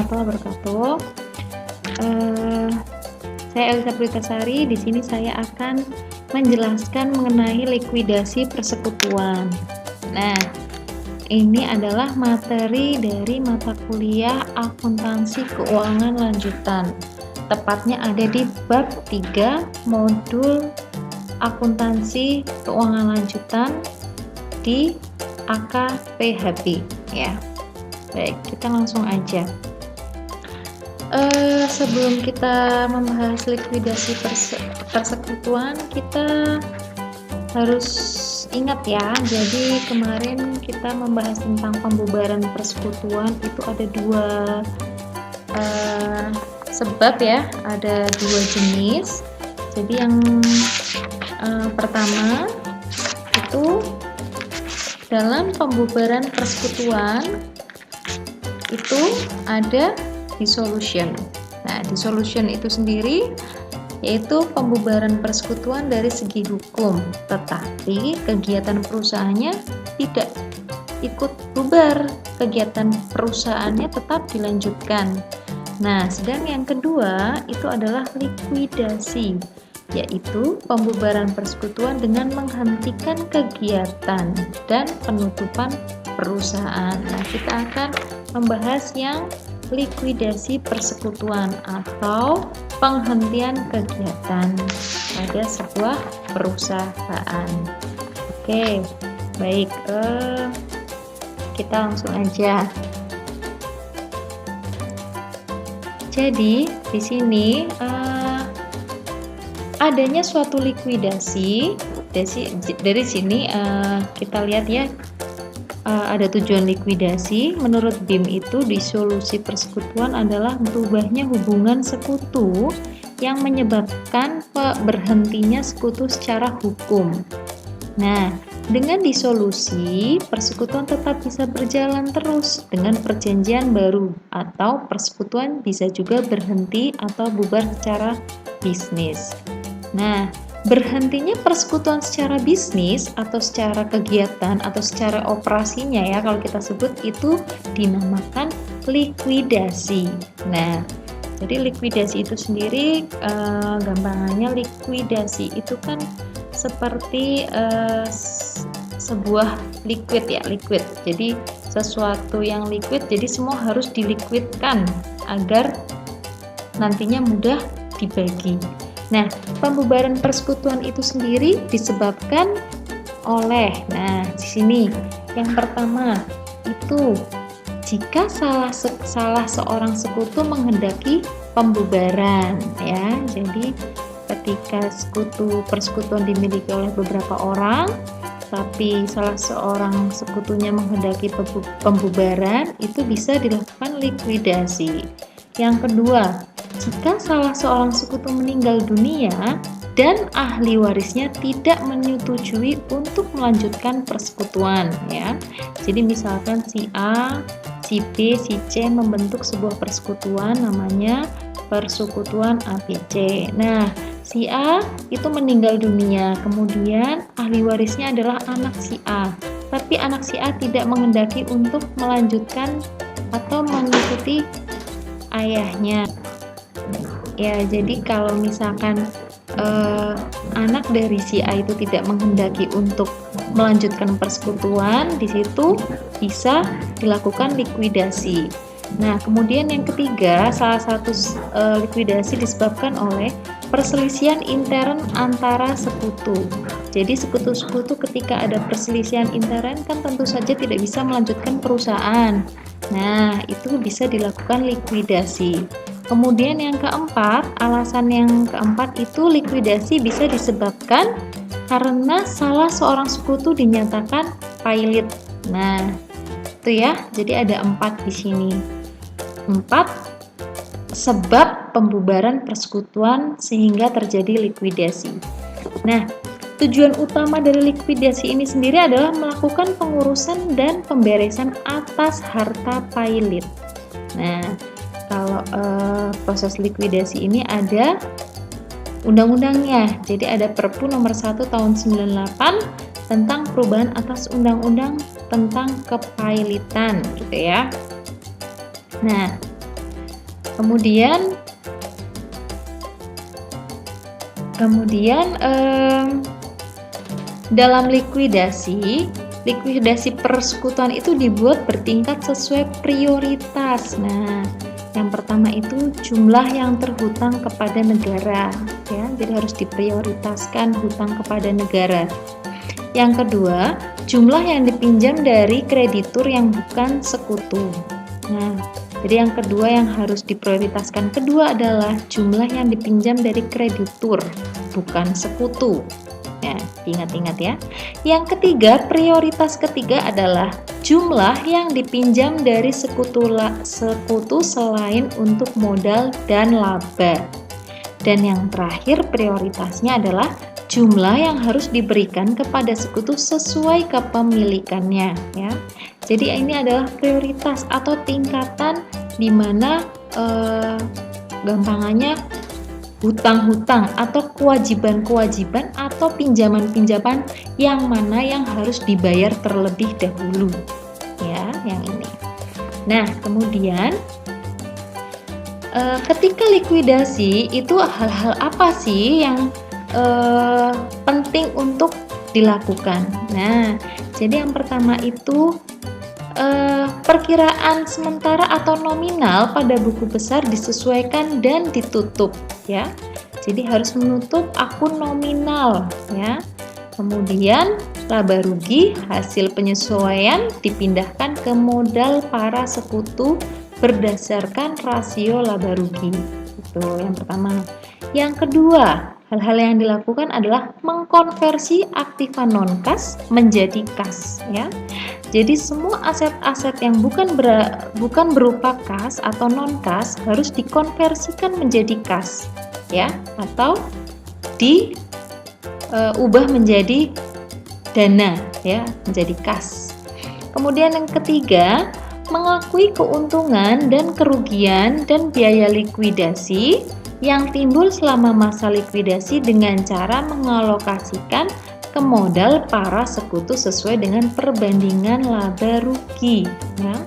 warahmatullahi wabarakatuh. Saya Elisa Pritasari. Di sini saya akan menjelaskan mengenai likuidasi persekutuan. Nah, ini adalah materi dari mata kuliah akuntansi keuangan lanjutan. Tepatnya ada di bab 3 modul akuntansi keuangan lanjutan di AKPHB ya. Baik, kita langsung aja. Sebelum kita membahas likuidasi persekutuan, kita harus ingat ya. Jadi kemarin kita membahas tentang pembubaran persekutuan, itu ada dua sebab ya, ada dua jenis. Jadi yang pertama itu dalam pembubaran persekutuan itu ada dissolution. Nah, dissolution itu sendiri yaitu pembubaran persekutuan dari segi hukum, tetapi kegiatan perusahaannya tidak ikut bubar, kegiatan perusahaannya tetap dilanjutkan. Nah, sedang yang kedua itu adalah likuidasi, yaitu pembubaran persekutuan dengan menghentikan kegiatan dan penutupan perusahaan. Nah, kita akan membahas yang likuidasi persekutuan atau penghentian kegiatan pada sebuah perusahaan. Oke, baik, kita langsung aja. Jadi di sini adanya suatu likuidasi. Dari sini kita lihat ya, ada tujuan likuidasi. Menurut BIM itu dissolusi persekutuan adalah berubahnya hubungan sekutu yang menyebabkan berhentinya sekutu secara hukum. Nah, dengan dissolusi persekutuan tetap bisa berjalan terus dengan perjanjian baru, atau persekutuan bisa juga berhenti atau bubar secara bisnis. Nah, berhentinya persekutuan secara bisnis atau secara kegiatan atau secara operasinya ya, kalau kita sebut itu dinamakan likuidasi. Nah, jadi likuidasi itu sendiri gampangannya likuidasi itu kan seperti sebuah liquid ya, liquid. Jadi sesuatu yang liquid, jadi semua harus dilikuidkan agar nantinya mudah dibagi. Nah, pembubaran persekutuan itu sendiri disebabkan oleh, nah di sini yang pertama itu jika salah seorang sekutu menghendaki pembubaran ya. Jadi ketika persekutuan dimiliki oleh beberapa orang, tapi salah seorang sekutunya menghendaki pembubaran, itu bisa dilakukan likuidasi. Yang kedua, jika salah seorang sekutu meninggal dunia dan ahli warisnya tidak menyetujui untuk melanjutkan persekutuan ya. Jadi misalkan si A, si B, si C membentuk sebuah persekutuan namanya persekutuan ABC. Nah, si A itu meninggal dunia, kemudian ahli warisnya adalah anak si A. Tapi anak si A tidak menghendaki untuk melanjutkan atau mengikuti ayahnya. Ya, jadi kalau misalkan anak dari si A itu tidak menghendaki untuk melanjutkan persekutuan, di situ bisa dilakukan likuidasi. Nah, kemudian yang ketiga, salah satu likuidasi disebabkan oleh perselisihan intern antara sekutu. Jadi sekutu-sekutu ketika ada perselisihan intern kan tentu saja tidak bisa melanjutkan perusahaan. Nah, itu bisa dilakukan likuidasi. Kemudian yang keempat, alasan yang keempat itu likuidasi bisa disebabkan karena salah seorang sekutu dinyatakan pailit. Nah, itu ya. Jadi ada 4 di sini. 4 sebab pembubaran persekutuan sehingga terjadi likuidasi. Nah, tujuan utama dari likuidasi ini sendiri adalah melakukan pengurusan dan pemberesan atas harta pailit. Nah, kalau proses likuidasi ini ada undang-undangnya. Jadi ada Perpu nomor 1 tahun 98 tentang perubahan atas undang-undang tentang kepailitan gitu ya. Nah, Kemudian dalam likuidasi persekutuan itu dibuat bertingkat sesuai prioritas. Nah, yang pertama itu jumlah yang terhutang kepada negara, ya. Jadi harus diprioritaskan hutang kepada negara. Yang kedua, jumlah yang dipinjam dari kreditur yang bukan sekutu. Nah, jadi yang kedua yang harus diprioritaskan kedua adalah jumlah yang dipinjam dari kreditur, bukan sekutu. Ya, ingat-ingat ya. Yang ketiga, prioritas ketiga adalah jumlah yang dipinjam dari sekutu selain untuk modal dan laba. Dan yang terakhir prioritasnya adalah jumlah yang harus diberikan kepada sekutu sesuai kepemilikannya, ya. Jadi ini adalah prioritas atau tingkatan di mana gampangannya hutang-hutang atau kewajiban-kewajiban atau pinjaman-pinjaman yang mana yang harus dibayar terlebih dahulu, ya, yang ini. Nah, kemudian ketika likuidasi itu hal-hal apa sih yang penting untuk dilakukan? Nah, jadi yang pertama itu perkiraan sementara atau nominal pada buku besar disesuaikan dan ditutup, ya. Jadi harus menutup akun nominal, ya. Kemudian laba rugi hasil penyesuaian dipindahkan ke modal para sekutu berdasarkan rasio laba rugi. Itu yang pertama. Yang kedua, hal-hal yang dilakukan adalah mengkonversi aktiva non-kas menjadi kas, ya. Jadi semua aset-aset yang bukan berupa kas atau non-kas harus dikonversikan menjadi kas, ya, atau diubah menjadi dana, ya, menjadi kas. Kemudian yang ketiga, mengakui keuntungan dan kerugian dan biaya likuidasi yang timbul selama masa likuidasi dengan cara mengalokasikan ke modal para sekutu sesuai dengan perbandingan laba rugi, ya.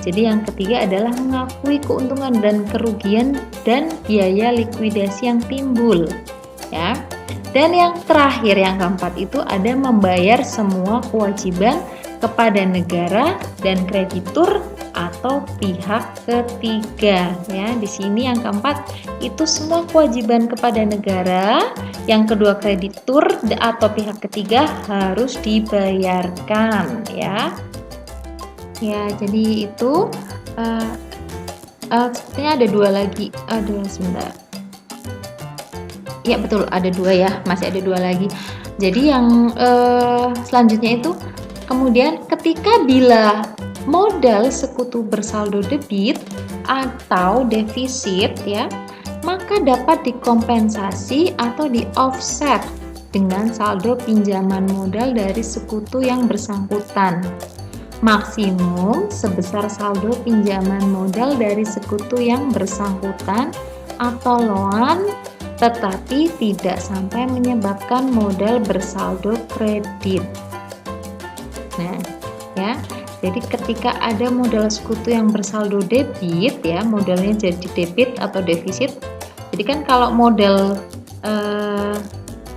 Jadi yang ketiga adalah mengakui keuntungan dan kerugian dan biaya likuidasi yang timbul, ya. Dan yang terakhir, yang keempat itu ada membayar semua kewajiban kepada negara dan kreditur atau pihak ketiga, ya. Di sini yang keempat itu semua kewajiban kepada negara, yang kedua kreditur atau pihak ketiga harus dibayarkan, ya. Ya, jadi itu sepertinya ada dua lagi. Sebentar. Ya, betul, ada dua, ya. Masih ada dua lagi. Jadi yang selanjutnya itu kemudian ketika bila modal sekutu bersaldo debit atau defisit, ya, maka dapat dikompensasi atau di-offset dengan saldo pinjaman modal dari sekutu yang bersangkutan. Maksimum sebesar saldo pinjaman modal dari sekutu yang bersangkutan atau loan, tetapi tidak sampai menyebabkan modal bersaldo kredit. Nah, ya. Jadi ketika ada modal sekutu yang bersaldo debit, ya, modalnya jadi debit atau defisit. Jadi kan kalau modal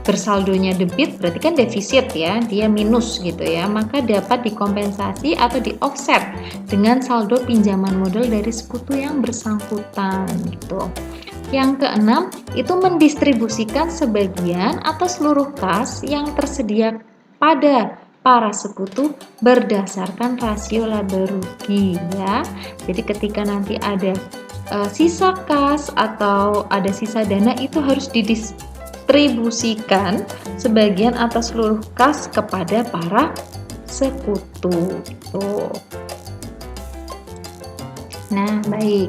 bersaldonya debit berarti kan defisit, ya, dia minus gitu, ya. Maka dapat dikompensasi atau di-offset dengan saldo pinjaman modal dari sekutu yang bersangkutan gitu. Yang keenam itu mendistribusikan sebagian atau seluruh kas yang tersedia pada para sekutu berdasarkan rasio laba rugi, ya. Jadi ketika nanti ada sisa kas atau ada sisa dana itu harus didistribusikan sebagian atau seluruh kas kepada para sekutu. Gitu. Nah, baik.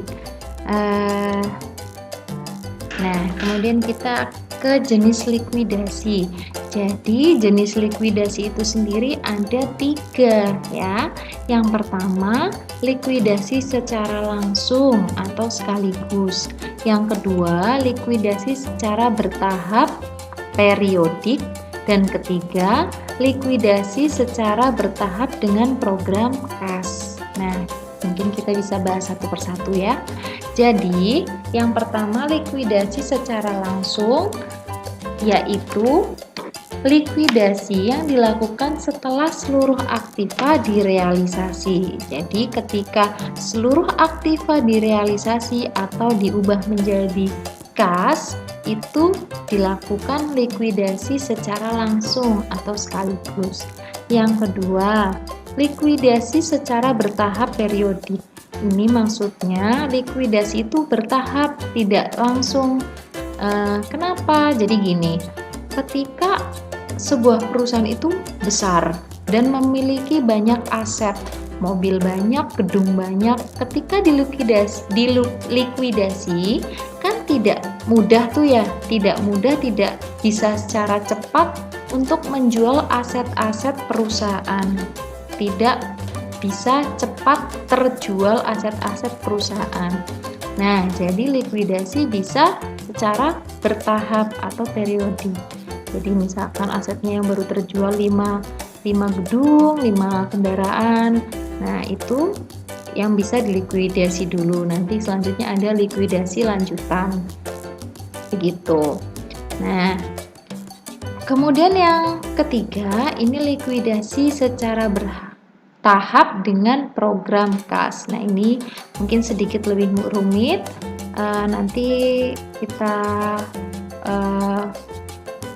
Nah, kemudian kita ke jenis likuidasi. Jadi jenis likuidasi itu sendiri ada 3, ya. Yang pertama, likuidasi secara langsung atau sekaligus. Yang kedua, likuidasi secara bertahap periodik. Dan ketiga, likuidasi secara bertahap dengan program kas. Nah, mungkin kita bisa bahas satu persatu, ya. Jadi, yang pertama likuidasi secara langsung, yaitu likuidasi yang dilakukan setelah seluruh aktiva direalisasi. Jadi, ketika seluruh aktiva direalisasi atau diubah menjadi kas, itu dilakukan likuidasi secara langsung atau sekaligus. Yang kedua, likuidasi secara bertahap periodik. Ini maksudnya likuidasi itu bertahap, tidak langsung. Kenapa? Jadi gini, ketika sebuah perusahaan itu besar dan memiliki banyak aset, mobil banyak, gedung banyak, ketika dilikuidasi kan tidak mudah tuh ya, tidak bisa secara cepat untuk menjual aset-aset perusahaan, tidak bisa cepat terjual aset-aset perusahaan. Nah, jadi likuidasi bisa secara bertahap atau periodik. Jadi misalkan asetnya yang baru terjual 5 gedung, 5 kendaraan. Nah, itu yang bisa dilikuidasi dulu. Nanti selanjutnya ada likuidasi lanjutan. Begitu. Nah, kemudian yang ketiga, ini likuidasi secara bertahap dengan program kas. Nah, ini mungkin sedikit lebih rumit. Nanti kita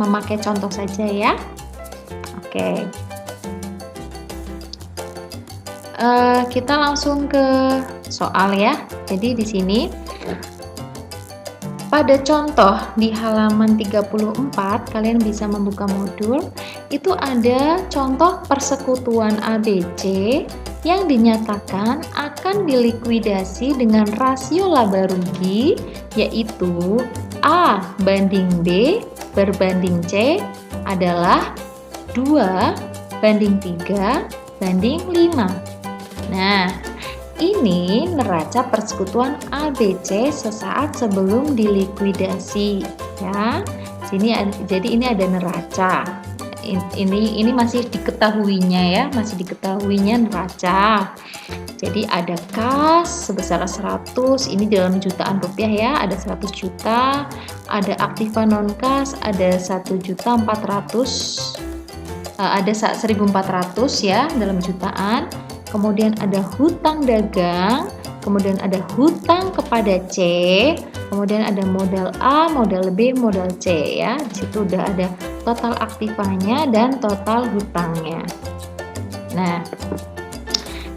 memakai contoh saja ya. Oke. Kita langsung ke soal ya. Jadi di sini pada contoh di halaman 34 kalian bisa membuka modul. Itu ada contoh persekutuan ABC yang dinyatakan akan dilikuidasi dengan rasio laba rugi, yaitu A banding B berbanding C adalah 2:3:5. Nah, ini neraca persekutuan ABC sesaat sebelum dilikuidasi ya. Jadi ini ada neraca. Ini masih diketahuinya ya, neraca. Jadi ada kas sebesar 100, ini dalam jutaan rupiah ya, ada 100 juta. Ada aktiva non kas ada 1.400.000, ada 1.400 ya dalam jutaan. Kemudian ada hutang dagang, kemudian ada hutang kepada C, kemudian ada modal A, modal B, modal C ya. Di situ udah ada total aktivanya dan total hutangnya. Nah,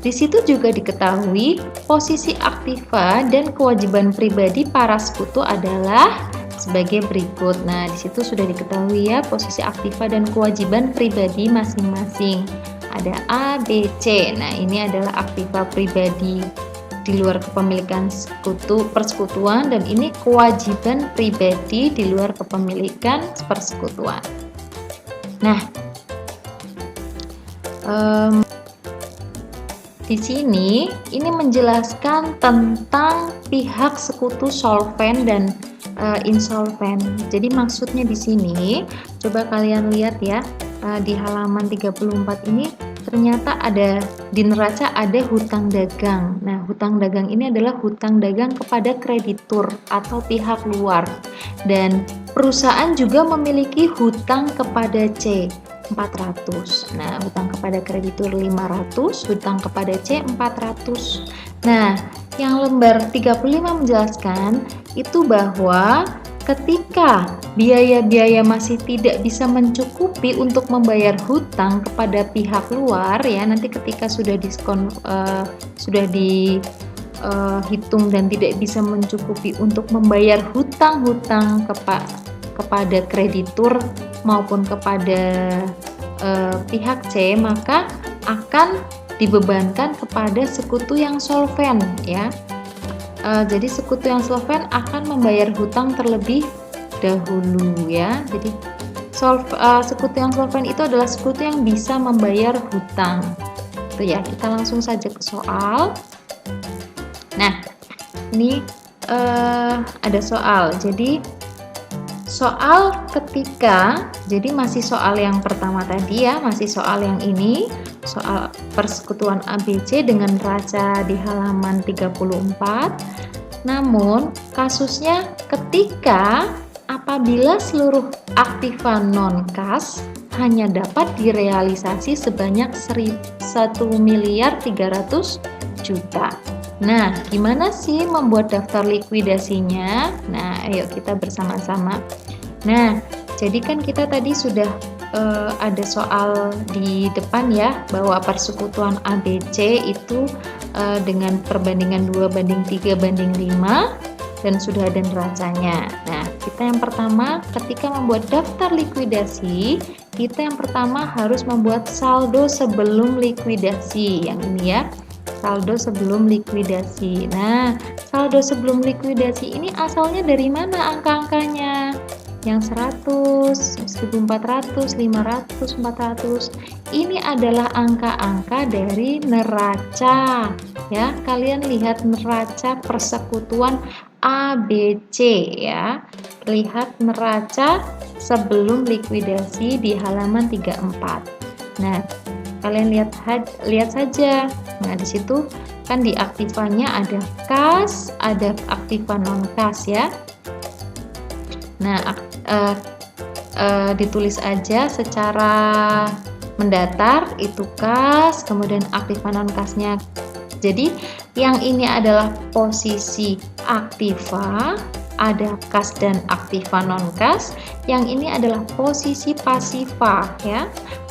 di situ juga diketahui posisi aktiva dan kewajiban pribadi para sekutu adalah sebagai berikut. Nah, di situ sudah diketahui ya posisi aktiva dan kewajiban pribadi masing-masing. Ada A, B, C. Nah, ini adalah aktiva pribadi di luar kepemilikan persekutuan, dan ini kewajiban pribadi di luar kepemilikan persekutuan. Nah, di sini ini menjelaskan tentang pihak sekutu solven dan insolven. Jadi maksudnya di sini coba kalian lihat ya, di halaman 34 ini ternyata ada di neraca ada hutang dagang. Nah, hutang dagang ini adalah hutang dagang kepada kreditur atau pihak luar. Dan perusahaan juga memiliki hutang kepada C 400. Nah, hutang kepada kreditur 500, hutang kepada C 400. Nah, yang lembar 35 menjelaskan itu bahwa ketika biaya-biaya masih tidak bisa mencukupi untuk membayar hutang kepada pihak luar ya, nanti ketika sudah diskon sudah dihitung dan tidak bisa mencukupi untuk membayar hutang-hutang kepada kreditur maupun kepada pihak C, maka akan dibebankan kepada sekutu yang solven ya. Jadi sekutu yang solven akan membayar hutang terlebih dahulu ya. Jadi sekutu yang solven itu adalah sekutu yang bisa membayar hutang. Itu ya, kita langsung saja ke soal. Nah, ini ada soal. Jadi soal ketika, jadi masih soal yang pertama tadi ya, masih soal yang ini, soal persekutuan ABC dengan neraca di halaman 34. Namun, kasusnya ketika apabila seluruh aktiva non-kas hanya dapat direalisasi sebanyak 1.300.000.000. Nah, gimana sih membuat daftar likuidasinya? Nah, ayo kita bersama-sama. Nah, jadi kan kita tadi sudah ada soal di depan ya, bahwa persekutuan ABC itu dengan perbandingan 2:3:5 dan sudah ada neracanya. Nah, kita yang pertama ketika membuat daftar likuidasi, kita yang pertama harus membuat saldo sebelum likuidasi. Yang ini ya, saldo sebelum likuidasi. Nah, saldo sebelum likuidasi ini asalnya dari mana angka-angkanya? Yang 100, 1.400, 500, 400. Ini adalah angka-angka dari neraca. Ya, kalian lihat neraca persekutuan ABC ya. Lihat neraca sebelum likuidasi di halaman 34. Nah, kalian lihat saja. Nah, di situ kan di aktivanya ada kas, ada aktiva non kas ya. Nah, ditulis aja secara mendatar itu kas, kemudian aktiva non kasnya. Jadi yang ini adalah posisi aktiva, ada kas dan aktiva non kas. Yang ini adalah posisi pasiva ya.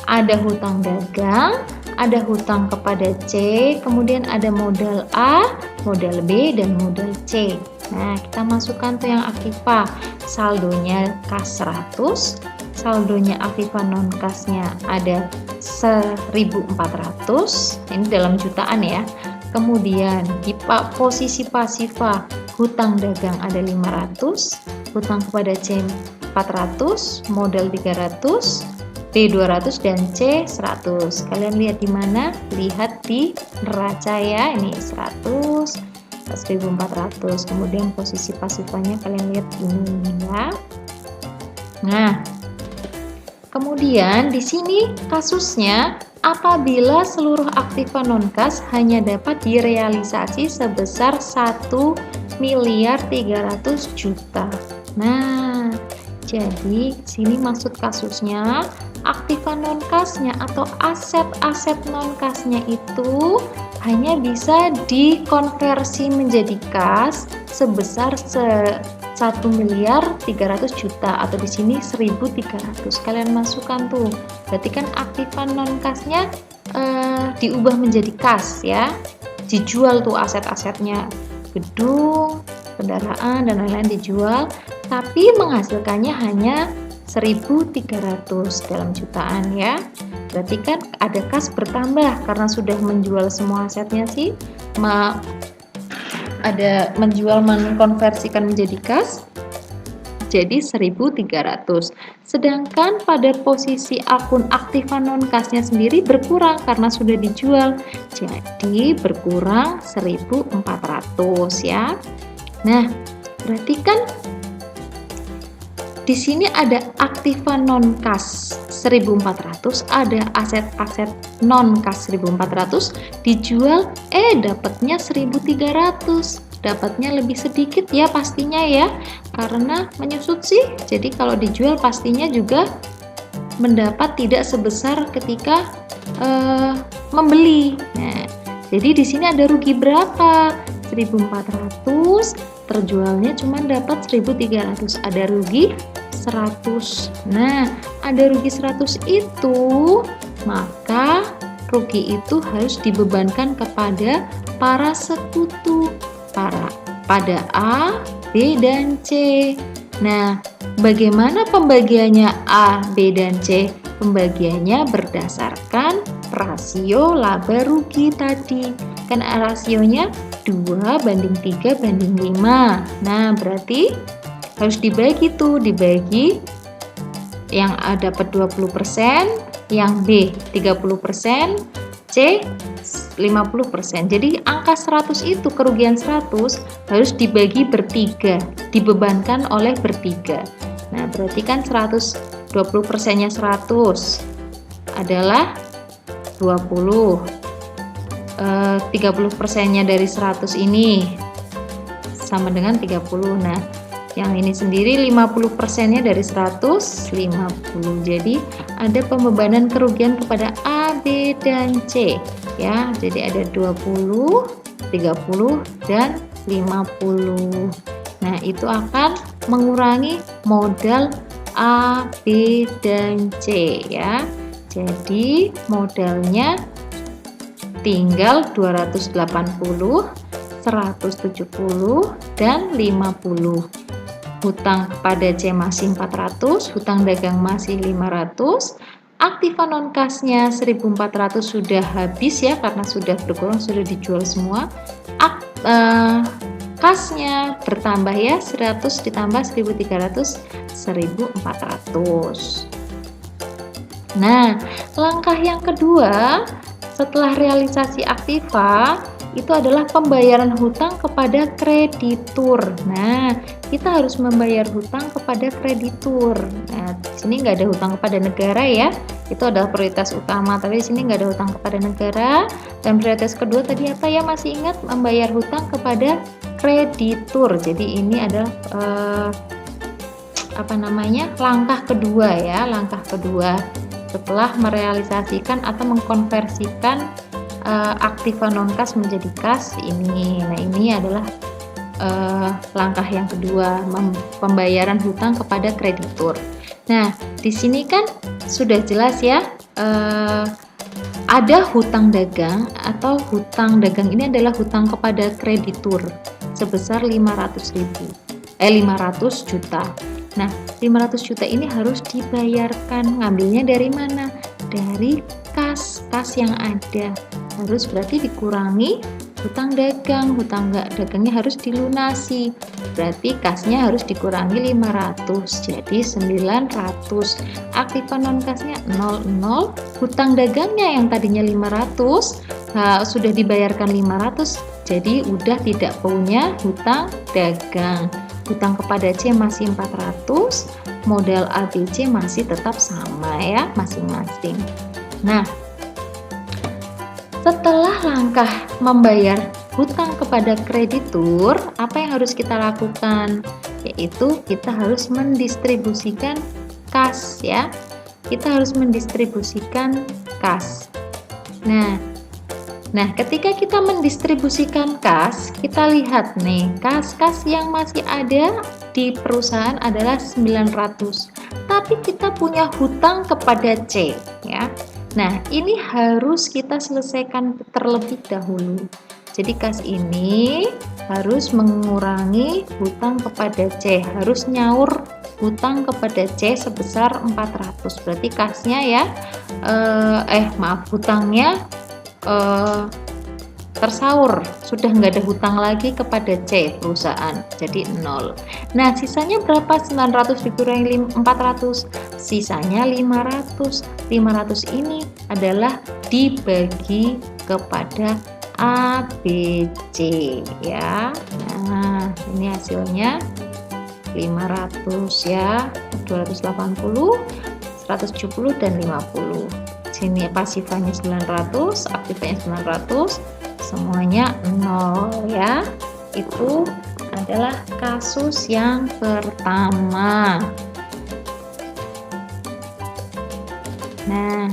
Ada hutang dagang, ada hutang kepada C, kemudian ada modal A, modal B, dan modal C. Nah, kita masukkan tuh yang aktiva. Saldonya kas 100, saldonya aktiva non kasnya ada 1.400. Ini dalam jutaan ya. Kemudian di posisi pasiva, hutang dagang ada 500, hutang kepada C 400, modal 300, B 200 dan C 100. Kalian lihat di mana? Lihat di neraca ya. Ini 100, 1.400. Kemudian posisi pasifanya kalian lihat ini ya. Nah, kemudian di sini kasusnya apabila seluruh aktiva non kas hanya dapat direalisasi sebesar 1.300.000.000. Nah, jadi sini maksud kasusnya aktiva non kasnya atau aset-aset non kasnya itu hanya bisa dikonversi menjadi kas sebesar 1.300.000.000 atau di sini 1.300. Kalian masukkan tuh. Berarti kan aktiva non kasnya diubah menjadi kas ya. Dijual tuh aset-asetnya, gedung, kendaraan dan lain-lain dijual, tapi menghasilkannya hanya 1.300 dalam jutaan ya. Berarti kan ada kas bertambah karena sudah menjual semua asetnya sih. Ada menjual mengkonversikan menjadi kas jadi 1.300. Sedangkan pada posisi akun aktiva non kasnya sendiri berkurang karena sudah dijual. Jadi berkurang 1.400 ya. Nah, berarti kan di sini ada aktiva non kas 1.400, ada aset-aset non kas 1.400, dijual dapatnya 1.300. Dapatnya lebih sedikit ya pastinya ya, karena menyusut sih. Jadi kalau dijual pastinya juga mendapat tidak sebesar ketika membeli. Nah, jadi di sini ada rugi berapa? 1.400, terjualnya cuma dapat 1.300, ada rugi 100. Nah, ada rugi 100 itu, maka rugi itu harus dibebankan kepada para sekutu, pada A, B, dan C. Nah, bagaimana pembagiannya A, B, dan C? Pembagiannya berdasarkan rasio laba rugi tadi. Kan rasionya 2:3:5. Nah, berarti harus dibagi tuh, dibagi yang A dapat 20%, yang B 30%, C 50%. Jadi angka 100 itu, kerugian 100 harus dibagi bertiga, dibebankan oleh bertiga. Nah, berarti kan 20%-nya 100 adalah 20. 30%-nya dari 100 ini sama dengan 30. Nah, yang ini sendiri 50%-nya dari 150. Jadi ada pembebanan kerugian kepada A, B, dan C ya. Jadi ada 20, 30, dan 50. Nah, itu akan mengurangi modal A, B, dan C ya. Jadi modalnya tinggal 280, 170, dan 50. Hutang kepada C masih 400, hutang dagang masih 500, aktiva non kasnya 1400 sudah habis ya, karena sudah berkurang, sudah dijual semua. Kasnya bertambah ya, 100 ditambah 1300, 1400. Nah, langkah yang kedua setelah realisasi aktiva itu adalah pembayaran hutang kepada kreditur. Nah, kita harus membayar hutang kepada kreditur. Nah, di sini nggak ada hutang kepada negara ya, itu adalah prioritas utama. Tapi di sini nggak ada hutang kepada negara. Dan prioritas kedua tadi apa ya? Masih ingat, membayar hutang kepada kreditur. Jadi ini adalah langkah kedua ya, langkah kedua setelah merealisasikan atau mengkonversikan aktiva non kas menjadi kas ini. Nah, ini adalah langkah yang kedua, pembayaran hutang kepada kreditur. Nah, di sini kan sudah jelas ya, ada hutang dagang atau hutang dagang ini adalah hutang kepada kreditur sebesar 500 juta. Nah, 500 juta ini harus dibayarkan. Ngambilnya dari mana? Dari kas yang ada. Harus berarti dikurangi hutang dagang. Hutang dagangnya harus dilunasi. Berarti kasnya harus dikurangi 500. Jadi 900. Aktiva non kasnya 00. Hutang dagangnya yang tadinya 500 sudah dibayarkan 500. Jadi udah tidak punya hutang dagang. Hutang kepada C masih 400, modal ABC masih tetap sama ya masing-masing. Nah, setelah langkah membayar hutang kepada kreditur, apa yang harus kita lakukan? Yaitu kita harus mendistribusikan kas ya. Kita harus mendistribusikan kas. Nah, ketika kita mendistribusikan kas, kita lihat nih, kas yang masih ada di perusahaan adalah 900. Tapi kita punya hutang kepada C, ya. Nah, ini harus kita selesaikan terlebih dahulu. Jadi kas ini harus mengurangi hutang kepada C, harus nyaur hutang kepada C sebesar 400. Berarti kasnya ya, hutangnya tersaur, sudah nggak ada hutang lagi kepada C perusahaan, jadi 0. Nah, sisanya berapa? 900 dikurangi 400, sisanya 500. 500 ini adalah dibagi kepada A, B, C ya. Nah, ini hasilnya 500 ya, 280, 170, dan 50. Sini pasifanya 900, aktifanya 900, semuanya 0 ya. Itu adalah kasus yang pertama. Nah,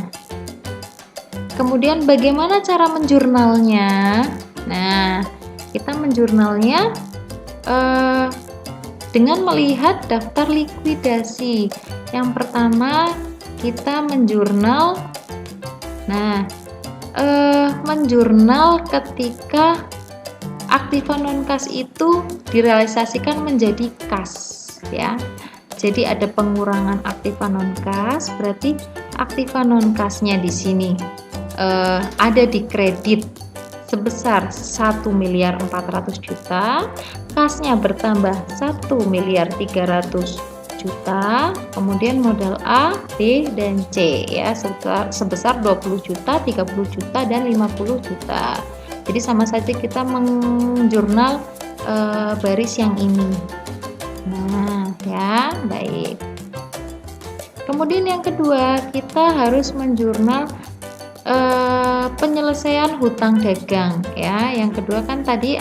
kemudian bagaimana cara menjurnalnya? Nah, kita menjurnalnya dengan melihat daftar likuidasi. Yang pertama kita menjurnal. Nah, menjurnal ketika aktiva non kas itu direalisasikan menjadi kas ya. Jadi ada pengurangan aktiva non kas, berarti aktiva non kasnya di sini ada di kredit sebesar 1.400.000.000, kasnya bertambah 1.300.000.000, kemudian modal A, B, dan C ya sebesar 20 juta, 30 juta, dan 50 juta. Jadi sama saja kita menjurnal baris yang ini. Nah ya, baik. Kemudian yang kedua, kita harus menjurnal penyelesaian hutang dagang ya. Yang kedua kan tadi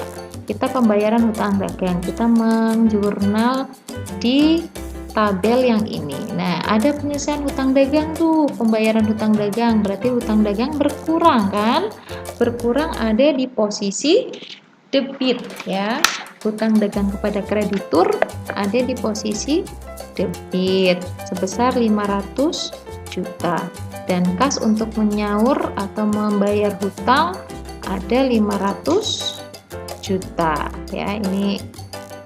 kita pembayaran hutang dagang, kita menjurnal di tabel yang ini. Nah, ada penyelesaian hutang dagang tuh, pembayaran hutang dagang, berarti hutang dagang berkurang kan? Berkurang ada di posisi debit ya. Hutang dagang kepada kreditur ada di posisi debit sebesar 500 juta. Dan kas untuk menyaur atau membayar hutang ada 500 juta ya. Ini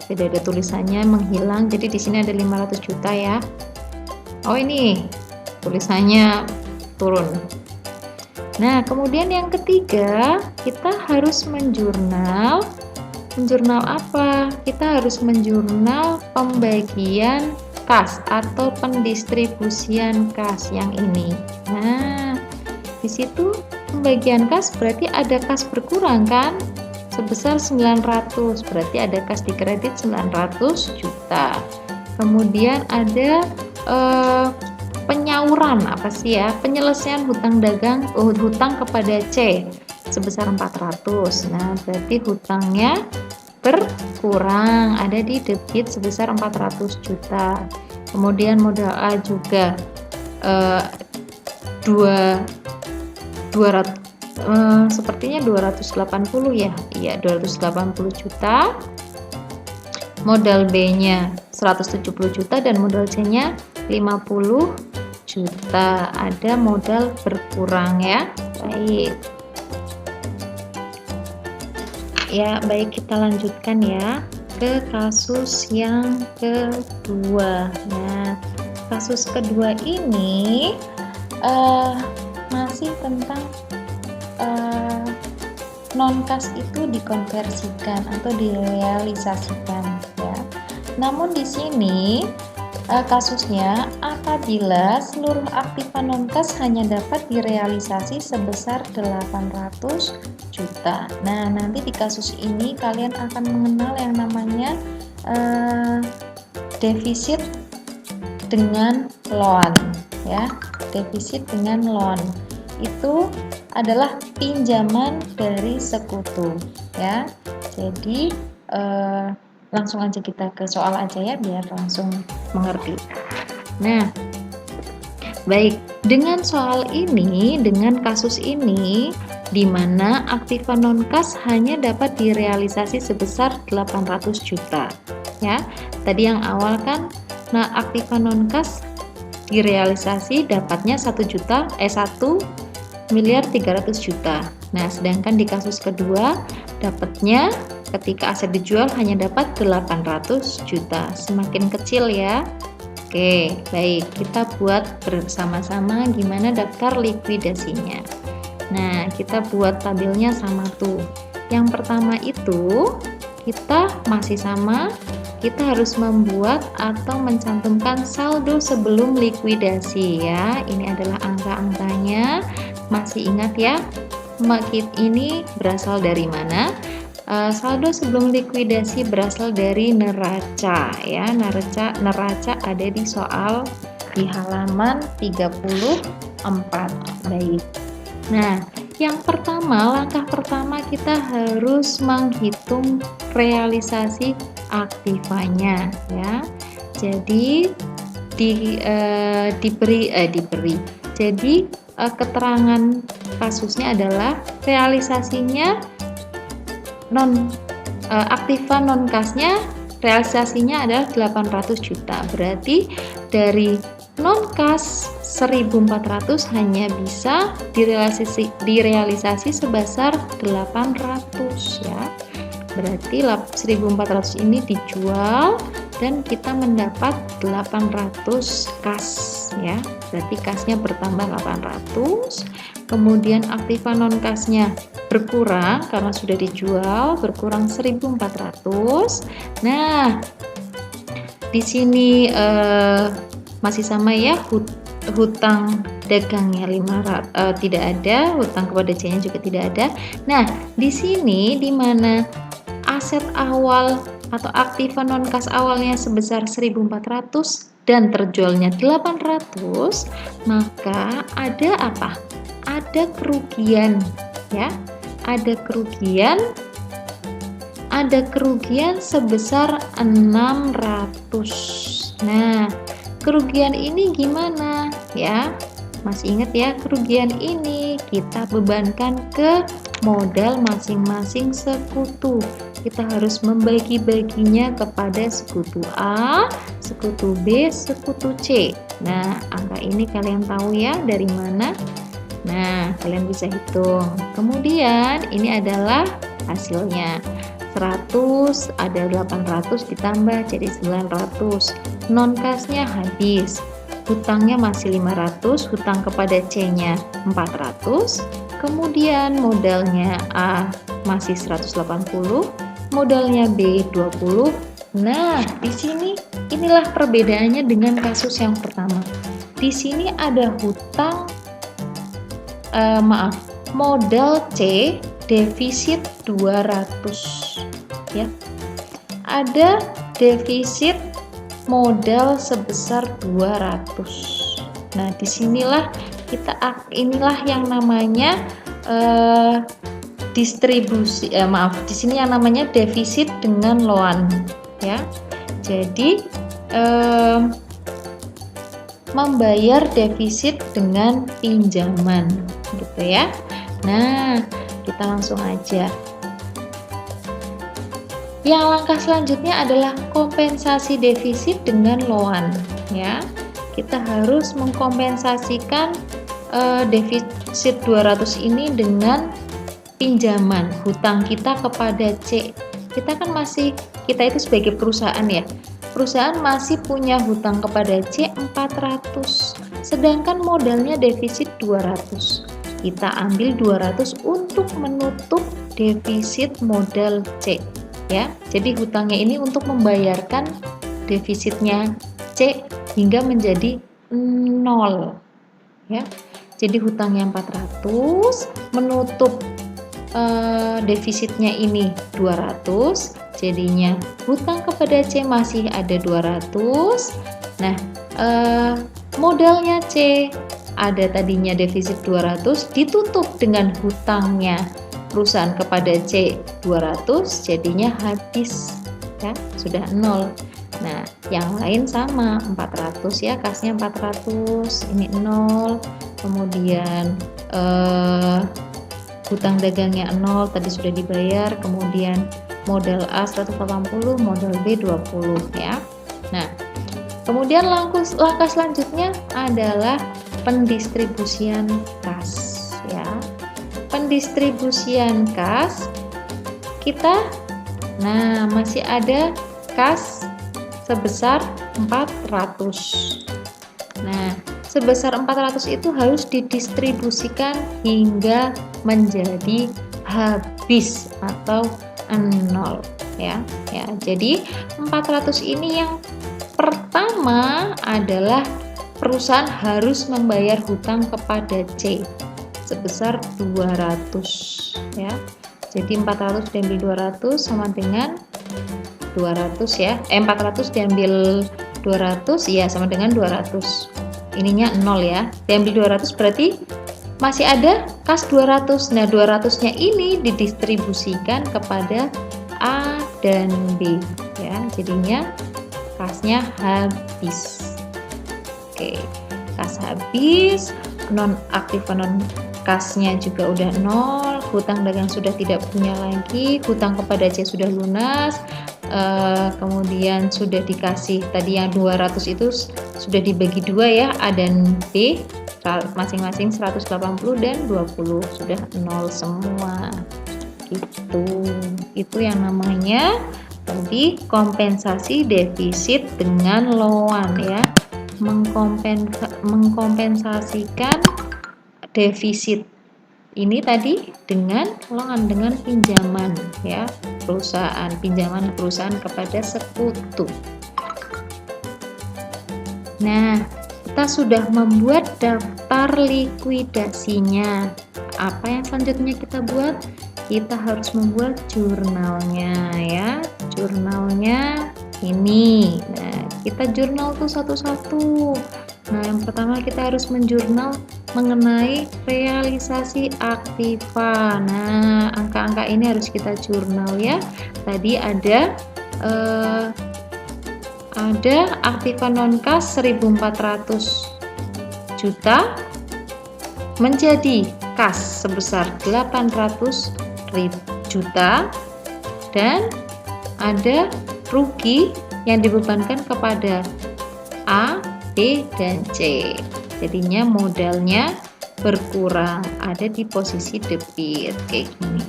tidak ada tulisannya, menghilang, jadi di sini ada 500 juta ya. Oh, ini tulisannya turun. Nah, kemudian yang ketiga, kita harus menjurnal apa? Kita harus menjurnal pembagian kas atau pendistribusian kas yang ini. Nah, di situ pembagian kas berarti ada kas berkurang kan? Sebesar 900, berarti ada kas di kredit 900 juta. Kemudian ada penyauran, apa sih ya? Penyelesaian hutang dagang, hutang kepada C sebesar 400. Nah, berarti hutangnya berkurang, ada di debit sebesar 400 juta. Kemudian modal A juga 200 sepertinya 280 ya. Iya, 280 juta. Modal B-nya 170 juta dan modal C-nya 50 juta. Ada modal berkurang ya. Baik. Ya, baik, kita lanjutkan ya ke kasus yang kedua. Nah, kasus kedua ini masih tentang non-kas itu dikonversikan atau direalisasikan ya. Namun di sini kasusnya apabila seluruh aktiva non-kas hanya dapat direalisasi sebesar 800 juta. Nah, nanti di kasus ini kalian akan mengenal yang namanya defisit dengan loan ya. Defisit dengan loan itu adalah pinjaman dari sekutu ya. Jadi langsung aja kita ke soal aja ya biar langsung mengerti. Nah, baik, dengan soal ini, dengan kasus ini di mana aktiva non-kas hanya dapat direalisasi sebesar 800 juta ya. Tadi yang awal kan, nah aktiva non-kas direalisasi dapatnya 1 miliar 300 juta. Nah, sedangkan di kasus kedua dapatnya ketika aset dijual hanya dapat 800 juta. Semakin kecil ya. Oke, baik, kita buat bersama-sama gimana daftar likuidasinya. Nah, kita buat tabelnya sama tuh. Yang pertama itu kita masih sama, kita harus membuat atau mencantumkan saldo sebelum likuidasi ya. Ini adalah angka-angkanya. Masih ingat ya, makit ini berasal dari mana? Saldo sebelum likuidasi berasal dari neraca ya. Neraca ada di soal di halaman 34. Baik. Nah, yang pertama, langkah pertama kita harus menghitung realisasi aktivanya ya. Jadi diberi. Jadi keterangan kasusnya adalah realisasinya aktiva non kasnya realisasinya adalah 800 juta. Berarti dari non kas 1.400 hanya bisa direalisasi sebesar 800 ya. Berarti 1.400 ini dijual dan kita mendapat 800 kas ya. Berarti kasnya bertambah 800. Kemudian aktiva non kasnya berkurang karena sudah dijual, berkurang 1.400. Nah, di sini masih sama ya, hutang dagangnya 500 tidak ada, hutang kepada C-nya juga tidak ada. Nah, di sini di mana aset awal atau aktiva non kas awalnya sebesar 1.400 dan terjualnya 800, maka ada apa? Ada kerugian ya. Ada kerugian ada kerugian sebesar 600. Nah, kerugian ini gimana ya? Masih ingat ya, kerugian ini kita bebankan ke modal masing-masing sekutu. Kita harus membagi-baginya kepada sekutu A, sekutu B, sekutu C. Nah, angka ini kalian tahu ya dari mana? Nah, kalian bisa hitung. Kemudian ini adalah hasilnya. 100 ada 800 ditambah jadi 900. Non kasnya habis. Hutangnya masih 500, hutang kepada C-nya 400. Kemudian modalnya A masih 180, modalnya B 20. Nah, di sini inilah perbedaannya dengan kasus yang pertama. Di sini ada hutang modal C defisit 200 ya. Ada defisit modal sebesar 200. Nah, disinilah inilah yang namanya distribusi di sini yang namanya defisit dengan loan ya. Jadi membayar defisit dengan pinjaman gitu ya. Nah, kita langsung aja. Yang langkah selanjutnya adalah kompensasi defisit dengan loan ya. Kita harus mengkompensasikan defisit 200 ini dengan pinjaman hutang kita kepada C. Kita itu sebagai perusahaan ya. Perusahaan masih punya hutang kepada C 400. Sedangkan modalnya defisit 200. Kita ambil 200 untuk menutup defisit modal C. Ya, jadi hutangnya ini untuk membayarkan defisitnya C hingga menjadi 0 ya. Jadi hutangnya 400 menutup defisitnya ini 200, jadinya hutang kepada C masih ada 200. Nah, modalnya C ada tadinya defisit 200 ditutup dengan hutangnya perusahaan kepada C 200, jadinya habis ya, sudah 0. Nah, yang lain sama 400 ya, kasnya 400, ini 0. Kemudian hutang dagangnya 0 tadi sudah dibayar. Kemudian modal A 180, modal B 20 ya. Nah, kemudian langkah selanjutnya adalah pendistribusian kas ya. Pendistribusian kas kita masih ada kas sebesar 400. Nah, sebesar 400 itu harus didistribusikan hingga menjadi habis atau 0 ya. Jadi 400 ini yang pertama adalah perusahaan harus membayar hutang kepada C sebesar 200 ya. Jadi 400 diambil 200 sama dengan 200 ya. 400 diambil 200 ya sama dengan 200. Ininya 0 ya. Diambil 200 berarti masih ada kas 200. Nah, 200-nya ini didistribusikan kepada A dan B ya. Jadinya kasnya habis. Oke, kas habis, non aktif non kasnya juga udah 0, hutang dagang sudah tidak punya lagi, hutang kepada C sudah lunas, kemudian sudah dikasih tadi yang 200 itu sudah dibagi 2 ya, A dan B masing-masing 180 dan 20 sudah 0 semua gitu. Itu yang namanya tadi kompensasi defisit dengan loan ya, mengkompensasikan defisit ini tadi dengan loan, dengan pinjaman ya, pinjaman perusahaan kepada sekutu. Nah, kita sudah membuat daftar likuidasinya. Apa yang selanjutnya kita buat? Kita harus membuat jurnalnya ya. Jurnalnya ini. Nah, kita jurnal tuh satu-satu. Nah, yang pertama kita harus menjurnal mengenai realisasi aktiva. Nah, angka-angka ini harus kita jurnal ya. Tadi ada aktiva non-kas 1.400 juta menjadi kas sebesar 800 juta, dan ada rugi yang dibebankan kepada A, B, dan C. Jadinya modalnya berkurang, ada di posisi debit kayak gini.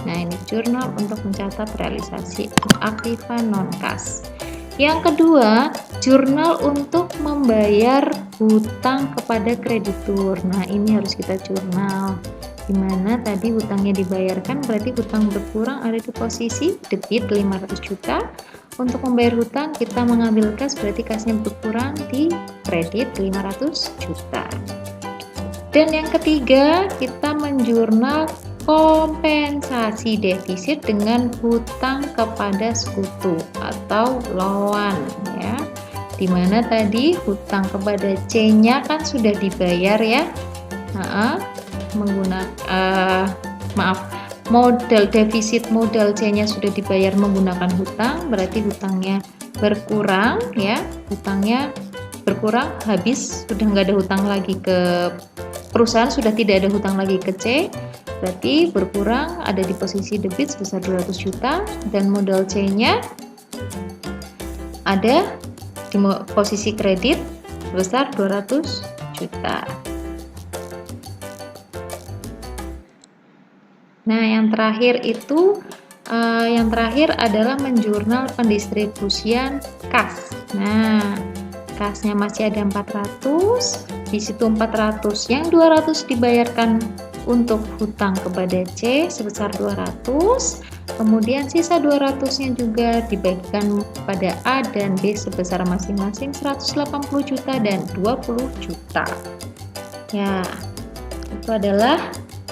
Nah, ini jurnal untuk mencatat realisasi aktiva non-kas. Yang kedua, jurnal untuk membayar hutang kepada kreditur. Nah, ini harus kita jurnal. Dimana tadi hutangnya dibayarkan, berarti hutang berkurang, ada di posisi debit 500 juta. Untuk membayar hutang kita mengambil kas, berarti kasnya berkurang, di kredit 500 juta. Dan yang ketiga, kita menjurnal kompensasi defisit dengan hutang kepada sekutu atau lawan ya. Dimana tadi hutang kepada C-nya kan sudah dibayar ya. Modal defisit modal C-nya sudah dibayar menggunakan hutang, berarti hutangnya berkurang ya, hutangnya berkurang, habis, sudah nggak ada hutang lagi ke perusahaan, sudah tidak ada hutang lagi ke C, berarti berkurang, ada di posisi debit sebesar 200 juta, dan modal C-nya ada di posisi kredit sebesar 200 juta. Nah, yang terakhir adalah menjurnal pendistribusian kas. Nah, kasnya masih ada 400, di situ 400, yang 200 dibayarkan untuk hutang kepada C sebesar 200, kemudian sisa 200-nya juga dibagikan pada A dan B sebesar masing-masing 180 juta dan 20 juta. Ya, itu adalah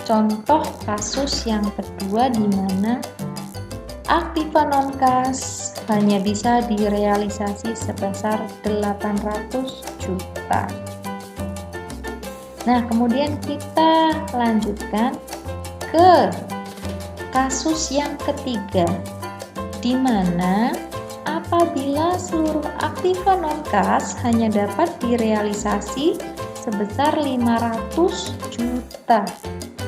contoh kasus yang kedua di mana aktiva non-kas hanya bisa direalisasi sebesar 800 juta. Nah, kemudian kita lanjutkan ke kasus yang ketiga, di mana apabila seluruh aktiva non-kas hanya dapat direalisasi sebesar 500 juta.